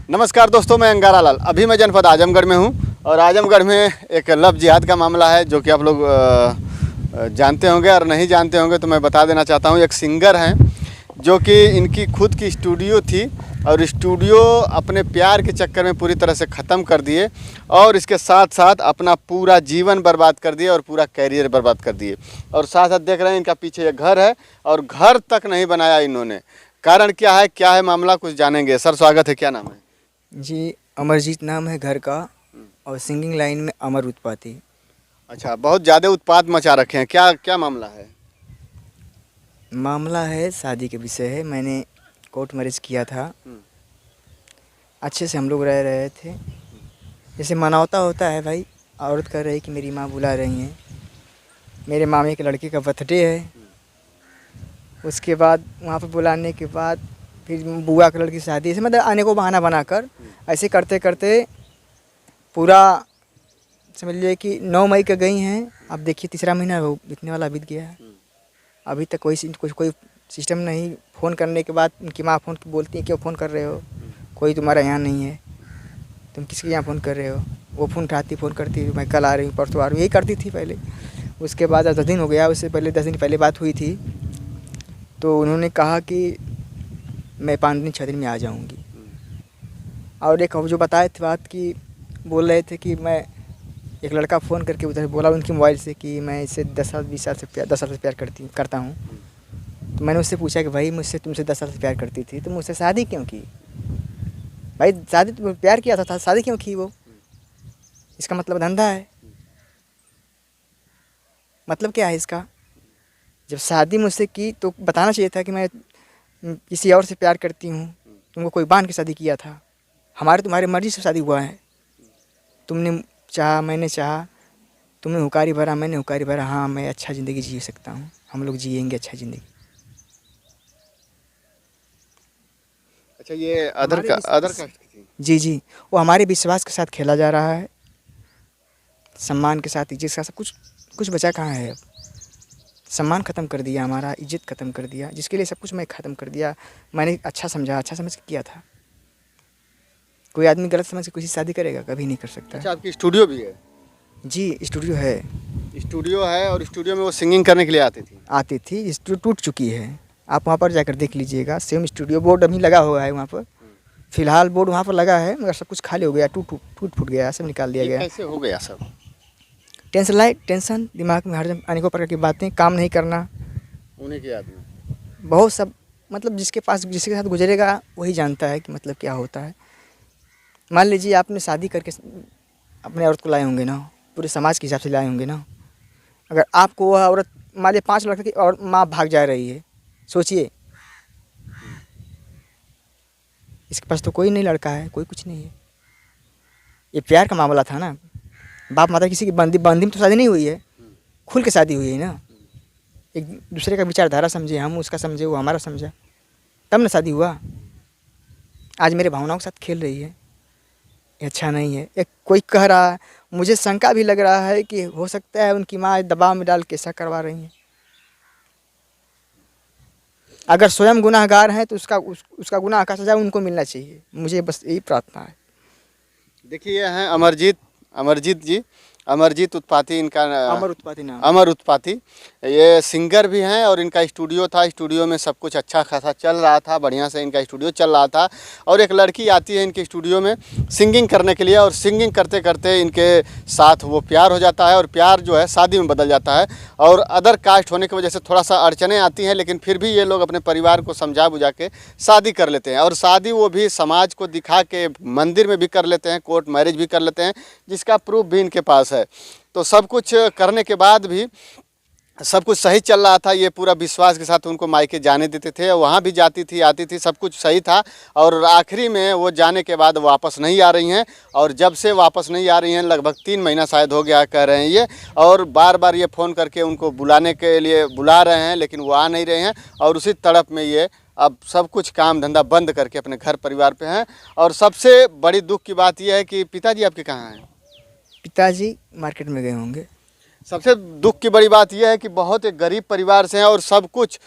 नमस्कार दोस्तों, मैं अंगारा लाल। अभी मैं जनपद आजमगढ़ में हूँ और आजमगढ़ में एक लव जिहाद का मामला है जो कि आप लोग जानते होंगे और नहीं जानते होंगे तो मैं बता देना चाहता हूँ। एक सिंगर हैं जो कि इनकी खुद की स्टूडियो थी और स्टूडियो अपने प्यार के चक्कर में पूरी तरह से ख़त्म कर दिए और इसके साथ साथ अपना पूरा जीवन बर्बाद कर दिए और पूरा कैरियर बर्बाद कर दिए। और साथ साथ देख रहे हैं इनका पीछे एक घर है और घर तक नहीं बनाया इन्होंने। कारण क्या है मामला, कुछ जानेंगे। सर स्वागत है, क्या नाम है? जी, अमरजीत नाम है घर का और सिंगिंग लाइन में अमर उत्पाती। अच्छा, बहुत ज़्यादा उत्पात मचा रखे हैं। क्या क्या मामला है? मामला है शादी के विषय है। मैंने कोर्ट मैरिज किया था। अच्छे से हम लोग रह रहे थे। जैसे मनौता होता है भाई, औरत कह रही कि मेरी माँ बुला रही हैं। मेरे मामे के लड़के का बर्थडे है। उसके बाद वहाँ पर बुलाने के बाद फिर बुआ के लड़की की शादी, ऐसे मतलब आने को बहाना बनाकर ऐसे करते करते पूरा समझ लीजिए कि 9 मई का गई हैं। अब देखिए तीसरा महीना बीतने वाला बीत गया है। अभी तक कोई सिस्टम नहीं। फ़ोन करने के बाद उनकी माँ फ़ोन बोलती है क्यों फ़ोन कर रहे हो, कोई तुम्हारा यहाँ नहीं है, तुम किसके यहाँ फ़ोन कर रहे हो। वो फ़ोन उठाती, फ़ोन करती, मैं कल आ रही हूँ, परसों आ रही हूँ, यही करती थी पहले। उसके बाद 10 दिन हो गया। उससे पहले 10 दिन पहले बात हुई थी तो उन्होंने कहा कि मैं 5 दिन 6 दिन में आ जाऊंगी। और एक जो बताए थे बात की, बोल रहे थे कि मैं एक लड़का फ़ोन करके उधर बोला उनके मोबाइल से कि मैं इससे 10 साल 20 साल से 10 साल से प्यार करता हूँ। तो मैंने उससे पूछा कि भाई मुझसे तुमसे 10 साल से प्यार करती थी तो मुझसे शादी क्यों की? भाई शादी तो प्यार किया था शादी क्यों की? वो इसका मतलब धंधा है। मतलब क्या है इसका? जब शादी मुझसे की तो बताना चाहिए था कि मैं किसी और से प्यार करती हूँ। तुमको कोई बांध के शादी किया था। हमारे तुम्हारी मर्ज़ी से शादी हुआ है। तुमने चाहा, मैंने चाहा, तुमने हुकारी भरा, मैंने हुकारी भरा। हाँ, मैं अच्छा ज़िंदगी जी सकता हूँ, हम लोग जिएंगे अच्छा ज़िंदगी। अच्छा, ये अदर कास्ट की थी? जी जी, वो हमारे विश्वास के साथ खेला जा रहा है, सम्मान के साथ, इज्जत के साथ। कुछ बचा कहाँ है अब? सम्मान ख़त्म कर दिया, हमारा इज्जत ख़त्म कर दिया, जिसके लिए सब कुछ मैं ख़त्म कर दिया। मैंने अच्छा समझा, अच्छा समझ के किया था। कोई आदमी गलत समझ के किसी से शादी करेगा? कभी नहीं कर सकता। अच्छा, आपकी स्टूडियो भी है? जी, स्टूडियो है। स्टूडियो है और स्टूडियो में वो सिंगिंग करने के लिए आती थी। स्टूडियो टूट चुकी है। आप वहाँ पर जाकर देख लीजिएगा। सेम स्टूडियो बोर्ड अभी लगा हुआ है वहाँ पर। फिलहाल बोर्ड वहाँ पर लगा है मगर सब कुछ खाली हो गया, टूट फूट गया, सब निकाल दिया ये गया। कैसे हो गया सब? टेंशन दिमाग में हर अनेकों प्रकार की बातें, काम नहीं करना, उन्हीं की याद में बहुत सब। मतलब जिसके साथ गुजरेगा वही जानता है कि मतलब क्या होता है। मान लीजिए आपने शादी करके अपने औरत को लाए होंगे ना, पूरे समाज के हिसाब से लाए होंगे ना। अगर आपको वह औरत मान लीजिए 5 लड़के की और माँ भाग जा रही है, सोचिए। इसके पास तो कोई नहीं लड़का है, कोई कुछ नहीं है। ये प्यार का मामला था ना। बाप माता किसी की बंदी में तो शादी नहीं हुई है, खुल के शादी हुई है ना। एक दूसरे का विचारधारा समझे, हम उसका समझे, वो हमारा समझा, तब ना शादी हुआ। आज मेरे भावनाओं के साथ खेल रही है, ये अच्छा नहीं है। एक कोई कह रहा है, मुझे शंका भी लग रहा है कि हो सकता है उनकी माँ दबाव में डाल के ऐसा करवा रही हैं। अगर स्वयं गुनाहगार हैं तो उसका गुनाह का सजा उनको मिलना चाहिए। मुझे बस यही प्रार्थना है। देखिए, ये हैं अमरजीत जी, अमरजीत उत्पाती इनका अमर उत्पाती नाम। अमर उत्पाती। ये सिंगर भी हैं और इनका स्टूडियो था। स्टूडियो में सब कुछ अच्छा खासा चल रहा था, बढ़िया से इनका स्टूडियो चल रहा था। और एक लड़की आती है इनके स्टूडियो में सिंगिंग करने के लिए और सिंगिंग करते करते इनके साथ वो प्यार हो जाता है और प्यार जो है शादी में बदल जाता है। और अदर कास्ट होने की वजह से थोड़ा सा अड़चने आती हैं, लेकिन फिर भी ये लोग अपने परिवार को समझा बुझा के शादी कर लेते हैं। और शादी वो भी समाज को दिखा के मंदिर में भी कर लेते हैं, कोर्ट मैरिज भी कर लेते हैं, जिसका प्रूफ भी इनके पास है। तो सब कुछ करने के बाद भी सब कुछ सही चल रहा था। ये पूरा विश्वास के साथ उनको मायके जाने देते थे, वहाँ भी जाती थी आती थी, सब कुछ सही था। और आखिरी में वो जाने के बाद वापस नहीं आ रही हैं। और जब से वापस नहीं आ रही हैं, लगभग 3 महीना शायद हो गया कह रहे हैं ये। और बार बार ये फ़ोन करके उनको बुलाने के लिए बुला रहे हैं, लेकिन वो आ नहीं रहे हैं। और उसी तड़प में ये अब सब कुछ काम धंधा बंद करके अपने घर परिवार पे हैं। और सबसे बड़ी दुख की बात यह है कि पिताजी आपके कहाँ हैं? पिताजी मार्केट में गए होंगे। सबसे दुख की बड़ी बात यह है कि बहुत एक गरीब परिवार से हैं और सब कुछ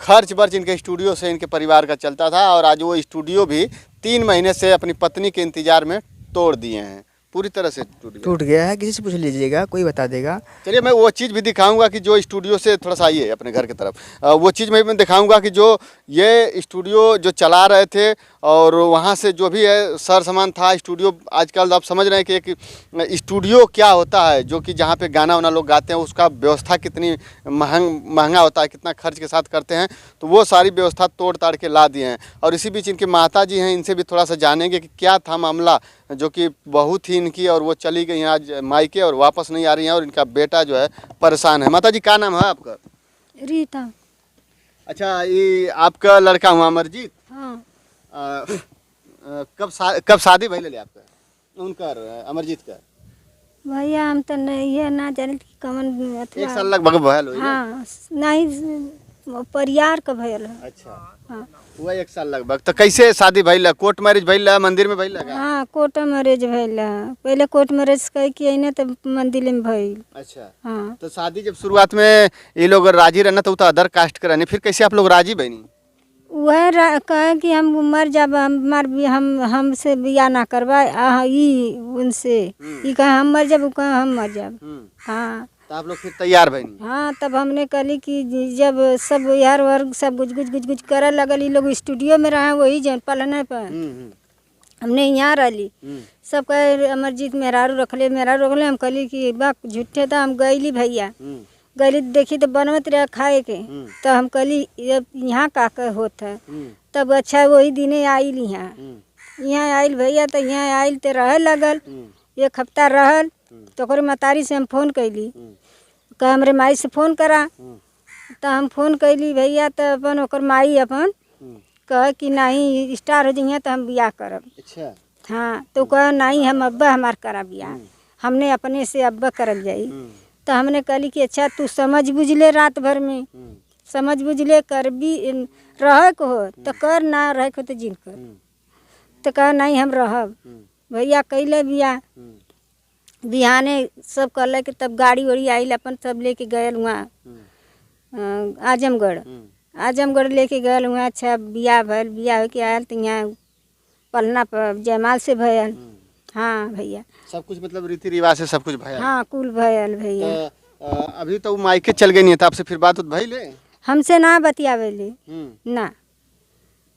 खर्च वर्च इनके स्टूडियो से इनके परिवार का चलता था, और आज वो स्टूडियो भी 3 महीने से अपनी पत्नी के इंतजार में तोड़ दिए हैं, पूरी तरह से टूट गया है। किसी से पूछ लीजिएगा, कोई बता देगा। चलिए मैं वो चीज़ भी दिखाऊंगा कि जो स्टूडियो से थोड़ा सा आइए अपने घर की तरफ, वो चीज़ मैं दिखाऊंगा कि जो ये स्टूडियो जो चला रहे थे और वहाँ से जो भी है सर सामान था स्टूडियो, आजकल आप समझ रहे हैं कि एक स्टूडियो क्या होता है, जो कि जहाँ पे गाना वाना लोग गाते हैं उसका व्यवस्था कितनी महंगा होता है, कितना खर्च के साथ करते हैं, तो वो सारी व्यवस्था तोड़ ताड़ के ला दिए हैं। और इसी बीच इनके माता जी हैं, इनसे भी थोड़ा सा जानेंगे कि क्या था मामला, जो कि बहुत ही इनकी, और वो चली गई हैं आज मायके और वापस नहीं आ रही हैं, और इनका बेटा जो है परेशान है। माता जी क्या नाम है आपका? रीता। अच्छा, ये आपका लड़का हुआ अमरजीत? हाँ। कब शादी भइल ले आपका उनकर अमरजीत का? भैया हम तो नहीं है ना जाने कि कमन अथवा। 1 साल लगभग भयल होई। हाँ नहीं, परिवार का भयल है। अच्छा, हाँ। हुआ 1 साल लगभग। तो कैसे शादी भइल? कोर्ट मैरिज भइल? मंदिर में भइल? हाँ कोर्ट मैरिज भइल। पहले कोर्ट मैरिज कह के ना तो मंदिर में भइल। अच्छा, हाँ। तो शादी जब शुरुआत में ये लोग राजी रहना तो अदर कास्ट के रहने, फिर कैसे आप लोग राजी बनी? वह कहे कि हम मर जब हमार हमसे बिया ना करवा ई उनसे, ई कहे हम मर जब, कहे हम मर जब। हाँ, तो आप लोग फिर तैयार बनी? हाँ, तब हमने कहली कि जब सब यार वर्ग सब गुज गुज गुज गुज करे लगल, ये लोग स्टूडियो में रहे वही जन पलने पर हमने यहाँ रही। सब कहे अमरजीत मेहरारू रखले हम कहली कि बा झूठे, तो हम गईली भैया, गली देखी तो बनवत रहे खाए के, तो हम कहली यहाँ का होत है। तब अच्छा वही दिने आइल यहाँ आइल भैया, तो यहाँ आइल तो रहे लगल 1 हफ्ता रहल, तो ओकरे मतारी से हम फोन कैली, कह हमरे माई से फोन करा, तो हम फोन कैली भैया, तो अपन ओकर माई अपन कह कि नहीं स्टार हो जाइए तो हम बियाह करब। अच्छा, हाँ, तो कह नहीं हम अब्बा हमार करा बियाह, हमने अपने से अब्बा करल जाई। तो हमने कहली कि अच्छा तू समझ बुझ ले, रात भर में समझ बुझ ले, कर भी रह को हो तो कर, ना रह को तो जिन कर। तो कहा नहीं हम रहब। भैया कैले बियाह, बिहाने सब कहल कि तब गाड़ी वाड़ी आइल, अपन सब लेके गए वहाँ आजमगढ़ लेके गए वहाँ। अच्छा बियाह भल, बियाह के आयल तो यहाँ पलना पर जयमाल से भयल। हाँ भैया, सब कुछ मतलब रीति रिवाज से सब कुछ भयल? हाँ कुल भयल भैया। तो अभी तो मायके चल गई नहीं था, आपसे फिर बात भइल? हमसे ना बतियावेले ना,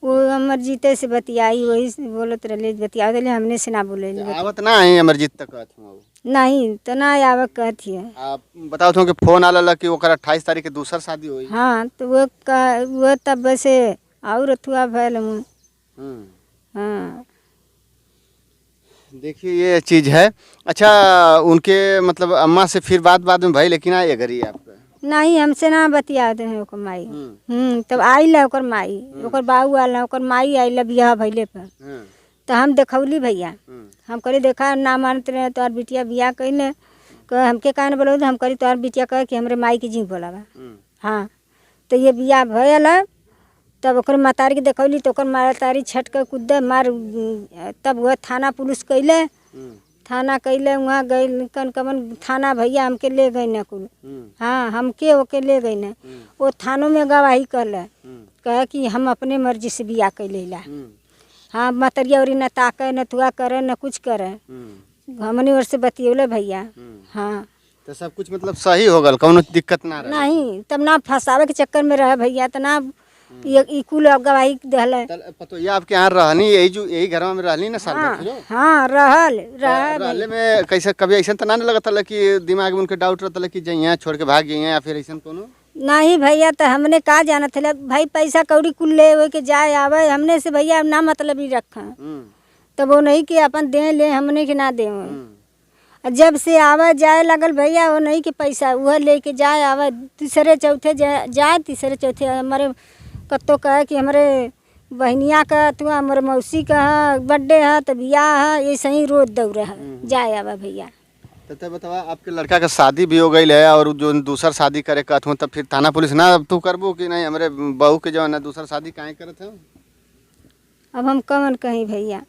वो अमरजीते से बतियाई, वही बोलत रहे बतियावे, हमने से ना बोले। आवत ना है अमरजीत तक? नहीं तो ना आवे कहती है। आप बताओ तो कि फोन आला कि ओकर 28 तारीख के दूसर शादी हुई। हाँ, तो वो तब से और अथुआ भयल। हाँ, देखिए ये चीज़ है। अच्छा, उनके मतलब अम्मा से फिर बाद में भाई, लेकिन आए घर ही आपका? नहीं, हमसे ना बतियाते हैं ओकर माई। तब आइल ओकर माई, ओकर बाऊ आल, ओकर माई आइल बियाह भइले पर। तो हम देखौली भैया, हम कहली देखा ना मानते रहे तोहर बिटिया बियाह कैले, कह हमके काहे न बोलो, हम कहली तोहर बिटिया कह कि हमरे माई के जी बोलावा। हाँ, तो ये बियाह भयल है। तब ओकर मतारी के देखौली तो ओकर मतारी छट के कूदे मार, तब वह थाना पुलिस कैले, थाना कैले वहाँ गई कमन थाना भैया हमके ले गई न कुल। हाँ, हमके ओके ले गई न, वो थानों में गवाही कहले, कहे कि हम अपने मर्जी से बियाह कैले ला। हाँ, मतरिया और न ताके न थुआ करे न कुछ करे, हमने ओर से बतियौले भैया। हाँ, तो सब कुछ मतलब सही हो गल, कौनो दिक्कत ना रहे? नहीं, तब ना फंसावे के चक्कर में रहे भैया, तो ना ये कुल गवाही दहले। पतो ये आपके यहाँ रहनी, यही घर में रहनी ना साल भर? हाँ, रहले में कैसे कभी ऐसा तो ना लगता कि दिमाग में उनके डाउट रहता कि यहाँ छोड़ के भाग गई हैं या फिर ऐसा कोनो? नहीं भैया, तो हमने कहा जाना था भाई, पैसा कौड़ी कुल ले के जाए आवे, हमने से भैया ना मतलब ही रखा। तब वो नहीं कि अपन दे ले, हमने के ना दे। जब से आवे जाए लगल भैया, वो नहीं कि पैसा वह लेके जाए आवे, तीसरे चौथे जाए, तीसरे चौथे हमारे कत्तो कहे कि हमारे बहनिया का तो हमारे मौसी का बर्थडे है, तो बियाह है, ऐसे ही रोज दौड़े है जाए आवा भैया। तो बतावा, आपके लड़का का शादी भी हो गई है और जो दूसर शादी करे कहत हूँ, तब फिर थाना पुलिस ना तू करबो कि नहीं हमारे बहू के जो है ना दूसरा शादी काहे करत है? अब हम कौन कहीं भैया।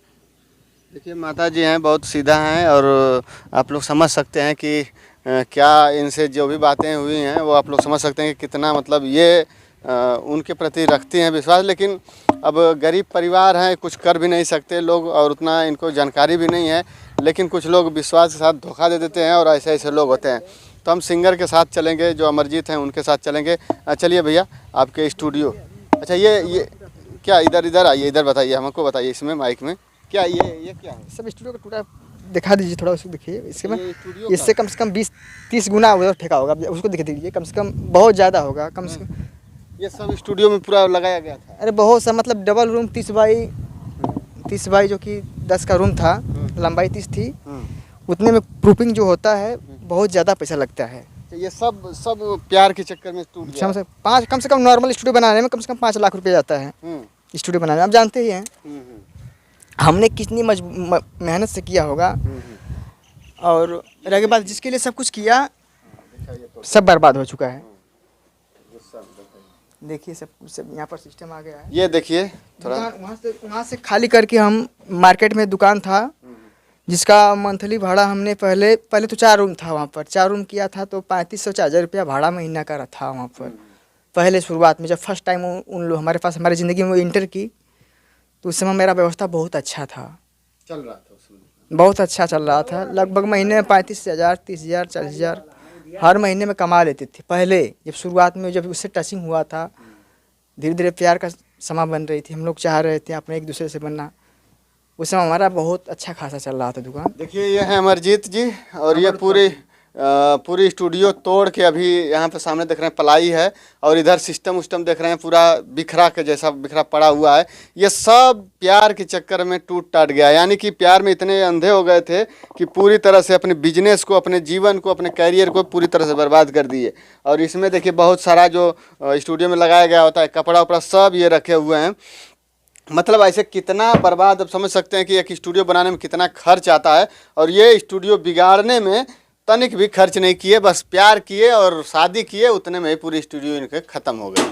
देखिए माता जी हैं, बहुत सीधा हैं, और आप लोग समझ सकते हैं कि क्या इनसे जो भी बातें हुई हैं वो आप लोग समझ सकते हैं कि कितना मतलब ये उनके प्रति रखती हैं विश्वास। लेकिन अब गरीब परिवार हैं, कुछ कर भी नहीं सकते लोग और उतना इनको जानकारी भी नहीं है, लेकिन कुछ लोग विश्वास के साथ धोखा दे देते हैं और ऐसे ऐसे लोग होते हैं। तो हम सिंगर के साथ चलेंगे, जो अमरजीत हैं उनके साथ चलेंगे। चलिए भैया आपके स्टूडियो। अच्छा ये क्या, इधर आइए, इधर बताइए, हमको बताइए इसमें माइक में क्या ये क्या है? सब स्टूडियो का टूटा दिखा दीजिए, थोड़ा उसको देखिए। इसके में ये स्टूडियो इससे कम से कम 20-30 गुना उधर फेंका होगा, उसको दिखा दीजिए। कम से कम बहुत ज़्यादा होगा, कम से कम। ये सब स्टूडियो में पूरा लगाया गया था? अरे बहुत सा, मतलब डबल रूम 30 बाई जो कि 10 का रूम था, लंबाई 30 थी। उतने में प्रूफिंग जो होता है बहुत ज़्यादा पैसा लगता है। तो ये सब प्यार के चक्कर में टूट गया। कम से कम नॉर्मल स्टूडियो बनाने में कम से कम 5 लाख रुपये जाता है स्टूडियो बनाने में, आप जानते ही हैं। हमने कितनी मेहनत से किया होगा, और रह बाद जिसके लिए सब कुछ किया सब बर्बाद हो चुका है। देखिए सब यहाँ पर सिस्टम आ गया है। ये देखिए थोड़ा वहाँ से खाली करके हम मार्केट में दुकान था जिसका मंथली भाड़ा हमने पहले तो 4 रूम था वहाँ पर, 4 रूम किया था तो 3500-4000 रुपया भाड़ा महीना का रहा था वहाँ पर। पहले शुरुआत में जब फर्स्ट टाइम उन लोग हमारी ज़िंदगी में इंटर की, तो उस समय मेरा व्यवस्था बहुत अच्छा था, चल रहा था उसमें, बहुत अच्छा चल रहा था। लगभग महीने में 35,000, 30,000, 40,000 हर महीने में कमा लेते थे। पहले जब शुरुआत में जब उससे टचिंग हुआ था, धीरे धीरे प्यार का समा बन रही थी, हम लोग चाह रहे थे अपने एक दूसरे से बनना। उस समय हमारा बहुत अच्छा खासा चल रहा था दुकान। देखिए ये है अमरजीत जी, और ये पूरी स्टूडियो तोड़ के अभी यहाँ पे सामने देख रहे हैं पलाई है, और इधर सिस्टम देख रहे हैं पूरा बिखरा के जैसा बिखरा पड़ा हुआ है। ये सब प्यार के चक्कर में टूट टाट गया, यानी कि प्यार में इतने अंधे हो गए थे कि पूरी तरह से अपने बिजनेस को, अपने जीवन को, अपने कैरियर को पूरी तरह से बर्बाद कर दिए। और इसमें देखिए बहुत सारा जो स्टूडियो में लगाया गया होता है कपड़ा उपड़ा सब ये रखे हुए हैं। मतलब ऐसे कितना बर्बाद, अब समझ सकते हैं कि एक स्टूडियो बनाने में कितना खर्च आता है, और ये स्टूडियो बिगाड़ने में तनिक भी खर्च नहीं किए, बस प्यार किए और शादी किए, उतने में ही पूरी स्टूडियो इनके ख़त्म हो गई।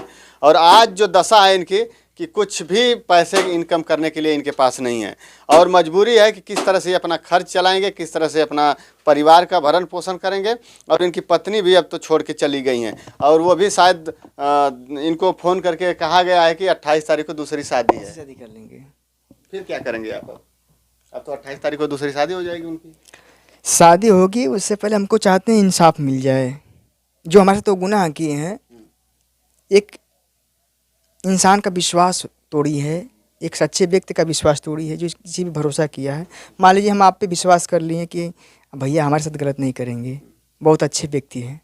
और आज जो दशा है इनकी कि कुछ भी पैसे इनकम करने के लिए इनके पास नहीं है, और मजबूरी है कि किस तरह से अपना खर्च चलाएंगे, किस तरह से अपना परिवार का भरण पोषण करेंगे। और इनकी पत्नी भी अब तो छोड़ के चली गई हैं, और वो भी शायद इनको फ़ोन करके कहा गया है कि 28 तारीख को दूसरी शादी है, शादी कर लेंगे। फिर क्या करेंगे आप? अब तो 28 तारीख को दूसरी शादी हो जाएगी उनकी। शादी होगी, उससे पहले हमको चाहते हैं इंसाफ मिल जाए। जो हमारे तो गुनाह किए हैं, एक इंसान का विश्वास तोड़ी है, एक सच्चे व्यक्ति का विश्वास तोड़ी है, जो किसी भी भरोसा किया है। मान लीजिए हम आप पे विश्वास कर लिए कि भैया हमारे साथ गलत नहीं करेंगे, बहुत अच्छे व्यक्ति हैं,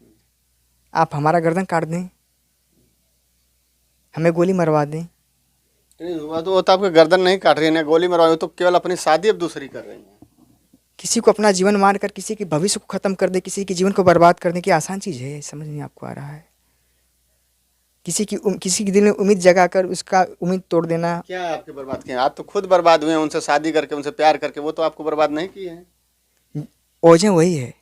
आप हमारा गर्दन काट दें, हमें गोली मरवा दें। वो तो आपका गर्दन नहीं काट रही है, गोली मरवा, तो केवल अपनी शादी अब दूसरी कर रही है। किसी को अपना जीवन मार कर किसी के भविष्य को ख़त्म कर दे, किसी के जीवन को बर्बाद करने की आसान चीज़ है, समझ नहीं आपको आ रहा है। किसी की दिल में उम्मीद जगाकर उसका उम्मीद तोड़ देना। क्या आपके बर्बाद किए? आप तो खुद बर्बाद हुए हैं, उनसे शादी करके, उनसे प्यार करके, वो तो आपको बर्बाद नहीं किए हैं। वजह वही है,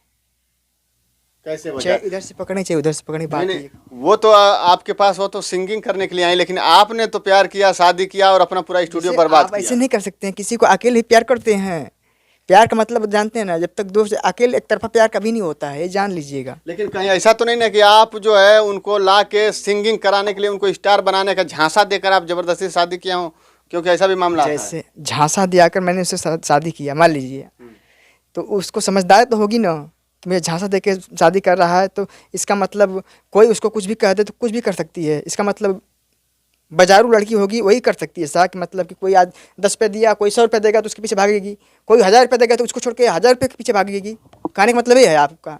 कैसे वजह? चाहे इधर से पकड़े चाहे उधर से पकड़े, बात नहीं, वो तो आपके पास वो तो सिंगिंग करने के लिए आई, लेकिन आपने तो प्यार किया, शादी किया और अपना पूरा स्टूडियो बर्बाद किया। ऐसे नहीं कर सकते हैं, किसी को अकेले ही प्यार करते हैं। प्यार का मतलब जानते हैं ना, जब तक दोस्त अकेले एक तरफा प्यार कभी नहीं होता है, ये जान लीजिएगा। लेकिन कहीं ऐसा तो नहीं ना कि आप जो है उनको ला के सिंगिंग कराने के लिए, उनको स्टार बनाने का झांसा देकर आप जबरदस्ती शादी किया हो? क्योंकि ऐसा भी मामला आता है। जैसे झांसा दियाकर मैंने उससे शादी किया, मान लीजिए, तो उसको समझदार तो होगी ना कि मुझे झांसा दे के शादी कर रहा है, तो इसका मतलब कोई उसको कुछ भी कह दे तो कुछ भी कर सकती है। इसका मतलब बाजारू लड़की होगी वही कर सकती है ऐसा, कि मतलब कि कोई आज 10 रुपये दिया, कोई 100 रुपये देगा तो उसके पीछे भागेगी, कोई 1000 रुपये देगा तो उसको छोड़ के 1000 रुपये के पीछे भागेगी। कहने का मतलब ये है आपका,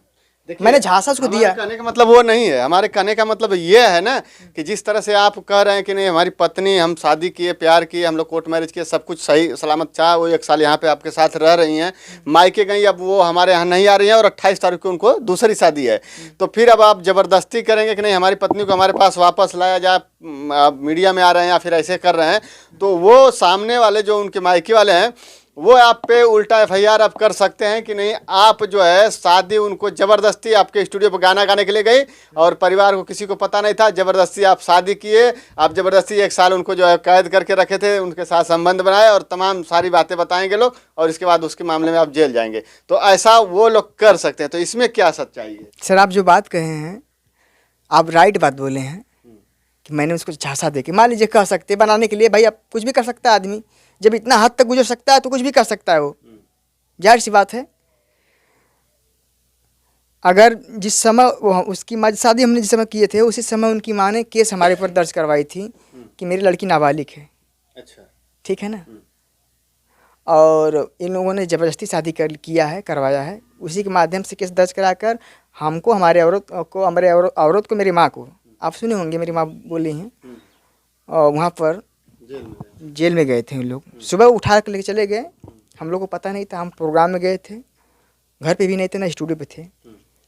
मैंने झांसा उसको दिया। कहने का मतलब वो नहीं है, हमारे कहने का मतलब ये है ना कि जिस तरह से आप कह रहे हैं कि नहीं हमारी पत्नी, हम शादी किए, प्यार किए, हम लोग कोर्ट मैरिज किए, सब कुछ सही सलामत चाह, वो 1 साल यहाँ पे आपके साथ रह रही हैं, मायके गई, अब वो हमारे यहाँ नहीं आ रही हैं, और 28 तारीख को उनको दूसरी शादी है। तो फिर अब आप ज़बरदस्ती करेंगे कि नहीं हमारी पत्नी को हमारे पास वापस लाया जाए, आप मीडिया में आ रहे हैं या फिर ऐसे कर रहे हैं, तो वो सामने वाले जो उनके मायके वाले हैं वो आप पे उल्टा FIR आप कर सकते हैं कि नहीं। आप जो है शादी उनको ज़बरदस्ती आपके स्टूडियो पर गाना गाने के लिए गई और परिवार को किसी को पता नहीं था, ज़बरदस्ती आप शादी किए, आप ज़बरदस्ती 1 साल उनको जो है कैद करके रखे थे, उनके साथ संबंध बनाए और तमाम सारी बातें बताएंगे लोग और इसके बाद उसके मामले में आप जेल जाएंगे। तो ऐसा वो लोग कर सकते हैं, तो इसमें क्या सच्चाई है? सर आप जो बात कहे हैं, आप राइट बात बोले हैं कि मैंने उसको झांसा दे के, मान लीजिए कह सकते बनाने के लिए, भाई अब कुछ भी कर सकता है आदमी, जब इतना हद तक गुजर सकता है तो कुछ भी कर सकता है वो, जाहिर सी बात है। अगर जिस समय उसकी माँ शादी हमने जिस समय किए थे, उसी समय उनकी माँ ने केस हमारे ऊपर दर्ज करवाई थी कि मेरी लड़की नाबालिग है। अच्छा, ठीक है ना। और इन लोगों ने ज़बरदस्ती शादी किया है, करवाया है, उसी के माध्यम से केस दर्ज कराकर हमको, हमारे औरत को, मेरी माँ को, आप सुने होंगे मेरी माँ बोली हैं, और वहाँ पर जेल में गए थे उन लोग। सुबह उठा कर लेके चले गए, हम लोग को पता नहीं था, हम प्रोग्राम में गए थे, घर पे भी नहीं थे ना स्टूडियो पे थे।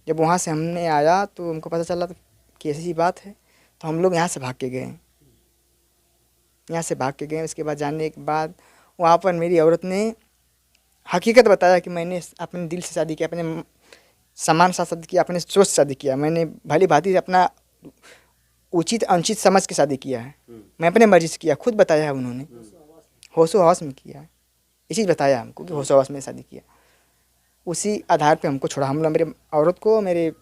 जब वहाँ से हमने आया तो हमको पता चला कि ऐसी बात है, तो हम लोग यहाँ से भाग के गए। उसके बाद जाने के बाद वहाँ पर मेरी औरत ने हकीकत बताया कि मैंने अपने दिल से शादी किया, अपने सम्मान से शादी किया, अपने सोच से शादी किया, मैंने भली भांति अपना उचित अनुचित समझ के शादी किया है, मैं अपने मर्जी से किया, खुद बताया है उन्होंने, होशो हवस में किया है, इसी बताया हमको कि होशो हवस में शादी किया। उसी आधार पे हमको छोड़ा, हम लोग, मेरे औरत को, मेरे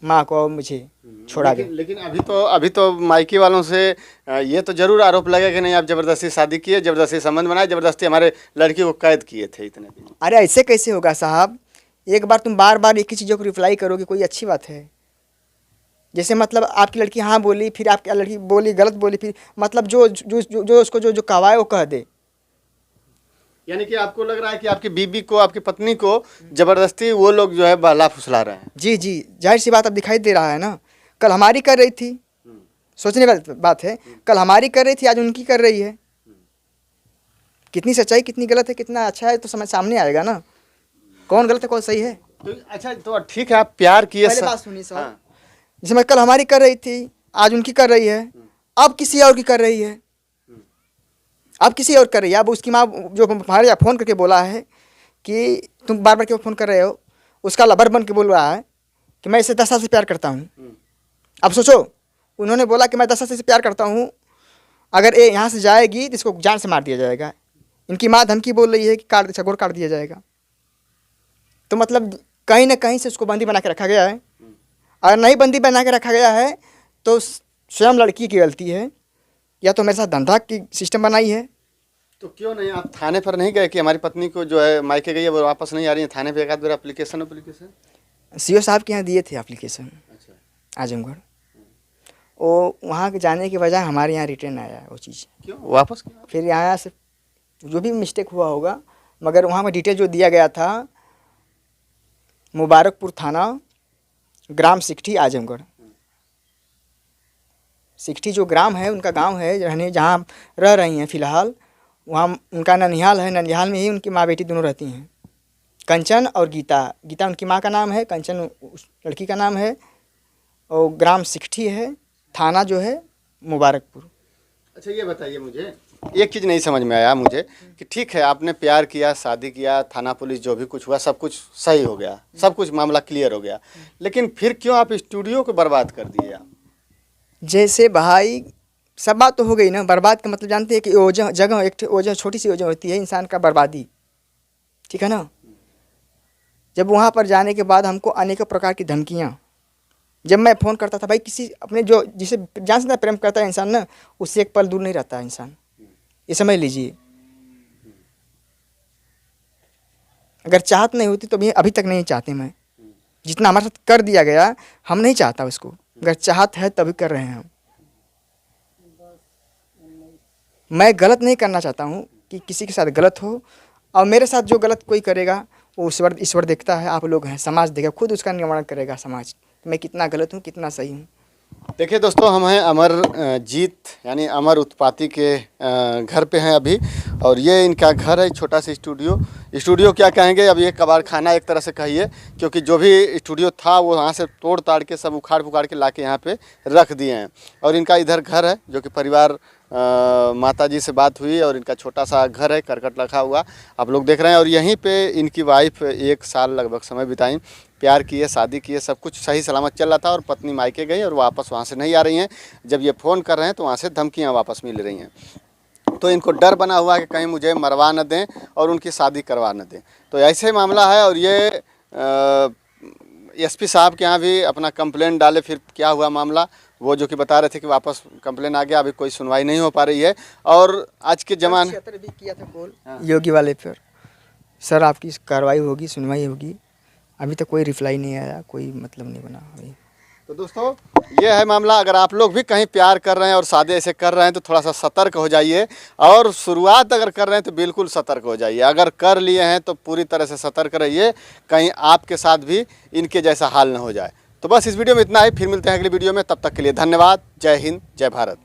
माँ को और मुझे छोड़ा गया। लेकिन अभी तो मायके वालों से ये तो जरूर आरोप लगे कि नहीं आप ज़बरदस्ती शादी किए, ज़बरदस्ती संबंध बनाए, ज़बरदस्ती हमारे लड़की को कैद किए थे इतने दिन। अरे ऐसे कैसे होगा साहब, एक बार तुम बार बार एक ही चीज़ों को रिप्लाई करोगे, कोई अच्छी बात है? जैसे मतलब आपकी लड़की हाँ बोली, फिर आपकी लड़की बोली गलत बोली, फिर मतलब जो जो जो, जो उसको जो जो कहा है वो कह दे। यानी कि आपको लग रहा है कि आपकी बीबी को, आपकी पत्नी को ज़बरदस्ती वो लोग जो है बहला फुसला रहे हैं। जी जी, जाहिर सी बात अब दिखाई दे रहा है ना। कल हमारी कर रही थी, सोचने वाली बात है, कल हमारी कर रही थी, आज उनकी कर रही है। कितनी सच्चाई कितनी गलत है, कितना अच्छा है, तो समझ सामने आएगा ना, कौन गलत है कौन सही है। तो अच्छा, तो ठीक है, आप प्यार किए। पहले बात सुनिए सर, जैसे मैं कल हमारी कर रही थी, आज उनकी कर रही है, अब किसी और की कर रही है, अब किसी और कर रही है। अब उसकी माँ जो हमारे यहाँ फ़ोन करके बोला है कि तुम बार बार क्यों फ़ोन कर रहे हो, उसका लबर बन के बोल रहा है कि मैं इसे 10 साल से प्यार करता हूँ। अब सोचो, उन्होंने बोला कि मैं 10 साल से प्यार करता हूँ, अगर ये यहाँ से जाएगी तो इसको जान से मार दिया जाएगा। इनकी माँ धमकी बोल रही है कि गोर काट दिया जाएगा। तो मतलब कहीं ना कहीं से उसको बंदी बना के रखा गया है। अगर नहीं बंदी बना के रखा गया है तो स्वयं लड़की की गलती है, या तो मेरे साथ धंधा की सिस्टम बनाई है। तो क्यों नहीं आप थाने पर नहीं गए कि हमारी पत्नी को जो है मायके गई है वो वापस नहीं आ रही है, थाने पे एक आध बार एप्लीकेशन CO साहब के यहाँ दिए थे एप्लीकेशन, आजमगढ़। वो वहाँ के जाने के बजाय हमारे यहाँ रिटर्न आया वो चीज़, क्यों वापस? फिर यहाँ से जो भी मिस्टेक हुआ होगा, मगर वहाँ में डिटेल जो दिया गया था, मुबारकपुर थाना, ग्राम सिकठी, आजमगढ़। सिकठी जो ग्राम है, उनका गांव है, रहने जहाँ रह रही हैं फ़िलहाल, वहाँ उनका ननिहाल है। ननिहाल में ही उनकी माँ बेटी दोनों रहती हैं, कंचन और गीता। गीता उनकी माँ का नाम है, कंचन उस लड़की का नाम है, और ग्राम सिकठी है, थाना जो है मुबारकपुर। अच्छा ये बताइए, मुझे एक चीज़ नहीं समझ में आया मुझे कि ठीक है आपने प्यार किया, शादी किया, थाना पुलिस जो भी कुछ हुआ सब कुछ सही हो गया, सब कुछ मामला क्लियर हो गया, लेकिन फिर क्यों आप स्टूडियो को बर्बाद कर दिए आप? जैसे भाई सब बात तो हो गई ना, बर्बाद का मतलब जानते हैं कि ओझा जगह, एक ओझा, छोटी सी ओझा होती है इंसान का बर्बादी, ठीक है ना। जब वहाँ पर जाने के बाद हमको अनेकों प्रकार की धमकियाँ, जब मैं फ़ोन करता था, भाई किसी अपने जो जिसे जान से प्रेम करता है इंसान ना, उससे एक पल दूर नहीं रहता है इंसान, ये समझ लीजिए। अगर चाहत नहीं होती तो अभी तक नहीं चाहते, मैं जितना हमारे साथ कर दिया गया हम नहीं चाहता उसको, अगर चाहत है तभी कर रहे हैं हम। मैं गलत नहीं करना चाहता हूँ कि किसी के साथ गलत हो, और मेरे साथ जो गलत कोई करेगा वो ईश्वर देखता है, आप लोग हैं, समाज देखेगा, खुद उसका निर्माण करेगा समाज, मैं कितना गलत हूँ कितना सही हूँ। देखिए दोस्तों, हम हैं अमरजीत यानी अमर उत्पाती के घर पे हैं अभी, और ये इनका घर है, छोटा सा स्टूडियो क्या कहेंगे, अब ये कबाड़ खाना एक तरह से कहिए, क्योंकि जो भी स्टूडियो था वो वहाँ से तोड़ ताड़ के सब उखाड़ पुखाड़ के ला के यहाँ पे रख दिए हैं। और इनका इधर घर है जो कि परिवार माता जी से बात हुई और इनका छोटा सा घर है, करकट रखा हुआ आप लोग देख रहे हैं। और यहीं पे इनकी वाइफ 1 साल लगभग समय बिताई, प्यार किए, शादी किए, सब कुछ सही सलामत चल रहा था। और पत्नी मायके गई और वापस वहाँ से नहीं आ रही हैं। जब ये फ़ोन कर रहे हैं तो वहाँ से धमकियाँ वापस मिल रही हैं। तो इनको डर बना हुआ है कि कहीं मुझे मरवा न दें और उनकी शादी करवा न दें। तो ऐसे मामला है। और ये एसपी साहब के यहाँ भी अपना कंप्लेंट डाले, फिर क्या हुआ मामला, वो जो कि बता रहे थे कि वापस कंप्लेन आ गया, अभी कोई सुनवाई नहीं हो पा रही है। और आज के ज़माने भी किया था कॉल योगी वाले पर, सर आपकी कार्रवाई होगी, सुनवाई होगी, अभी तक कोई रिप्लाई नहीं आया, कोई मतलब नहीं बना अभी। तो दोस्तों ये है मामला। अगर आप लोग भी कहीं प्यार कर रहे हैं और शादी ऐसे कर रहे हैं तो थोड़ा सा सतर्क हो जाइए, और शुरुआत अगर कर रहे हैं तो बिल्कुल सतर्क हो जाइए। अगर कर लिए हैं तो पूरी तरह से सतर्क रहिए, कहीं आपके साथ भी इनके जैसा हाल न हो जाए। तो बस इस वीडियो में इतना ही, फिर मिलते हैं अगली वीडियो में, तब तक के लिए धन्यवाद। जय हिंद, जय भारत।